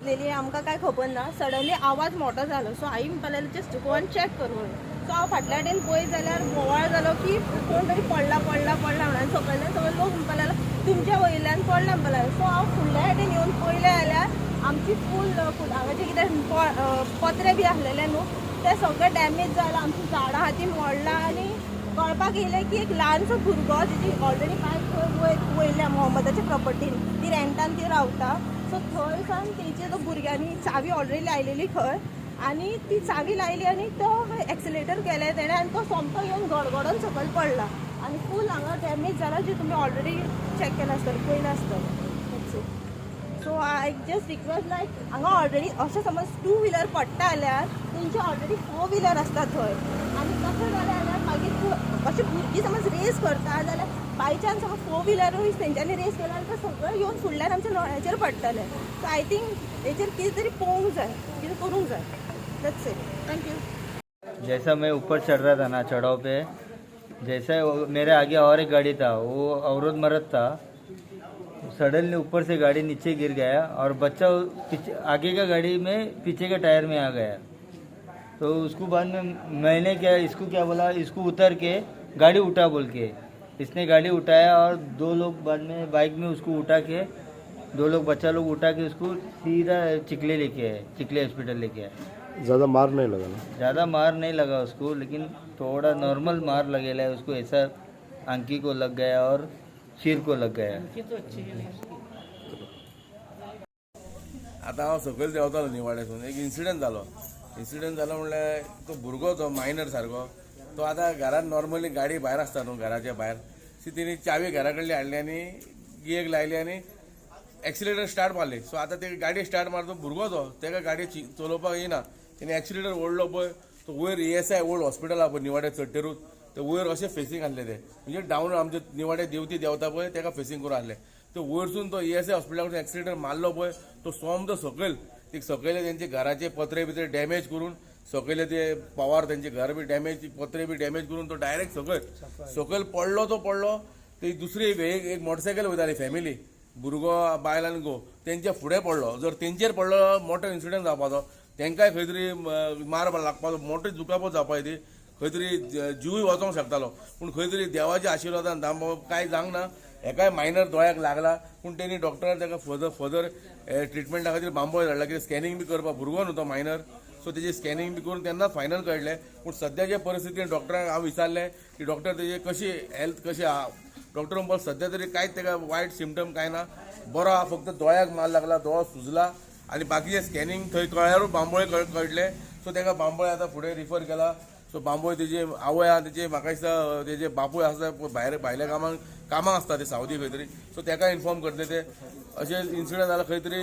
बसलेली आमकां काय खबर ना. सडनली आवाज मोठो जालो. सो आई म्हणपाक जस्ट गो आनी चॅक कर म्हणून. सो हांव फाटल्या वटेन पळयत जाल्यार बोवाळ जालो की कोण तरी पडला म्हणून. सगळे लोक म्हणपाक लागलो तुमच्या वयल्यान पडला म्हणपाक लागलो. सो हांव फुडल्या वटेन येवन पळयलें जाल्यार आमची फूल हांगा जे कितें पत्रे बी आसलेले न्हू ते सगळे डॅमेज जाला. आमची झाडां हातीन मोडला आनी कळपाक येयलें की एक ल्हानसो भुरगो जेची ऑलरेडी बायक वयल्या मोहम्मदाच्या प्रॉपर्टीन ती रेंटान ती रावता. सो थंयसान तेचे तो भुरग्यांनी चावी ऑलरेडी लायलेली खंय आनी ती चावी लायली आनी तो एक्सिलेटर केलें तेणें आनी तो सोमतो येवन गडगडोन सकयल पडला आनी फूल हांगा डॅमेज जाला जे तुमी ऑलरेडी चॅक केला आसतलें पयलें आसतलें. सो आय जस्ट रिक्वेस्ट लायक हांगा ऑलरेडी अशें समज 2 व्हिलर पडटा जाल्यार तेंची ऑलरेडी 4 व्हिलर आसता थंय आनी तशें जालें जाल्यार मागीर अशें भुरगीं समज रेस करता जाल्यार बाय चान्स समज 4 व्हिलरूय तेंच्यांनी रेस केला जाल्यार सगळें येवन फुडल्यान आमच्या दोळ्याचेर पडटलें. सो आय थिंक हेचेर कितें तरी पळोवंक जाय, कितें करूंक जाय. That's it. थँक्यू. जैसा मैं ऊपर चढ़ रहा था ना चढ़ाव पे, जैसा मेरे आगे और एक गाड़ी था वो अवरोध मरद था. सडनली ऊपर से गाड़ी नीचे गिर गया और बच्चा पीछे आगे का गाड़ी में पीछे के टायर में आ गया. तो उसको बाद में मैंने इसको क्या बोला, इसको उतर के गाड़ी उठा बोल के इसने गाड़ी उठाया और 2 लोग बाद में बाइक में उसको उठा के 2 लोग बच्चा लोग उठा के उसको सीधा चिखले लेके आए, चिखले हॉस्पिटल लेके आए. ज़्यादा मार नहीं लगा ना? ज़्यादा मार नहीं लगा उसको, लेकिन थोड़ा नॉर्मल मार लगेला है उसको. ऐसा आंखी को लग गया और सिर को लग गया. आता हांव सकयल देंवतालो निवाड्यासून एक इन्सिडंट जालो म्हणल्यार तो भुरगो तो मायनर सारको तो आतां घरांत नॉर्मली गाडी भायर आसता न्हू घराच्या भायर सी तेणी चावी घरा कडली हाडली आनी गियेक लायली आनी एक्सिलेटर स्टार्ट मारली. सो आतां ते गाडी स्टार्ट मारता भुरगो तो तेका गाडी चलोवपाक येना. तेणी एक्सिलेटर ओडलो पळय तो वयर ESI ओल्ड हॉस्पिटल आहा पळय निवाड्या चडटेरूच ते वयर अशें फेसिंग आसले ते म्हणजे डावन आमचे निवाडे देवती देवता पळय तेका फेसिंग करून आसले. तो वयरसून तो ESI हॉस्पिटलाकडून एक्सिलेटर मारलो पळय तो सोमतो सकयल ते सकयले तेंचे घराचे पत्रे बित्रे डॅमेज करून सकयले ते पवार तेंचे घर बी डॅमेज पत्रे बी डॅमेज करून तो डायरेक्ट सकयल पडलो. तो पडलो ते दुसरी एक मोटरसायकल वयताली फॅमिली भुरगो बायल आनी घो तेंच्या फुडें पडलो. जर तेंचेर पडलो मोठो इन्सिडंट जावपाचो तेंकाय खंय तरी मार लागपाचो मोठो दुखापत जावपाची ती खंय तरी जीवय वचोंक शकतालो. पूण खंय तरी देवाच्या आशिर्वादान कांय जावंक ना. एकाय मायनर दोळ्याक लागला पूण तेणी डॉक्टरान ताका फर्दर ट्रिटमेंटा खातीर बांबोळे धाडला कितें स्कॅनिंग बी करपाक भुरगो न्हू तो मायनर. सो तेजी स्कॅनिंग बी करून तेन्ना फायनल कळटलें. पूण सद्याचे परिस्थितीन डॉक्टरांक हांव विचारलें की डॉक्टर तेजी कशी हेल्थ कशी आहा. डॉक्टर म्हणपाक सद्या तरी कांयच ताका वायट सिमटम कांय ना बरो आहा फक्त दोळ्याक मार लागला दोळो सुजला आनी बाकीचे स्कॅनिंग थंय कळ्ळ्यारूच बांबोळे कळटले. सो ताका बांबोळे आतां फुडें रिफर केला. सो बांबोळे तेजे आवय आहा तेजे म्हाका दिसता तेजे बापूय आसता भायल्या कामाक आसता ते सावदी खंय तरी. सो ताका इन्फॉर्म करतले ते अशें इन्सिडंट जाला खंय तरी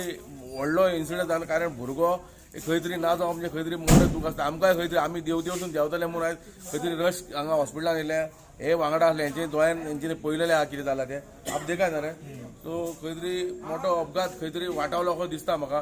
व्हडलो इन्सिडंट जाला कारण भुरगो खंय तरी ना जावं म्हणजे खंय तरी मोठो दूख आसता. आमकांय खंय तरी आमी देवसून देंवतले म्हणून आयज खंय तरी रश हांगा हॉस्पिटलान येयले हे वांगडा आसले हेंचे दोळ्यान हेंचे पळयलेले आहा कितें जालां तें आप देखा ना रे. सो खंय तरी मोठो अपघात खंय तरी वाटावलो अशें दिसता म्हाका.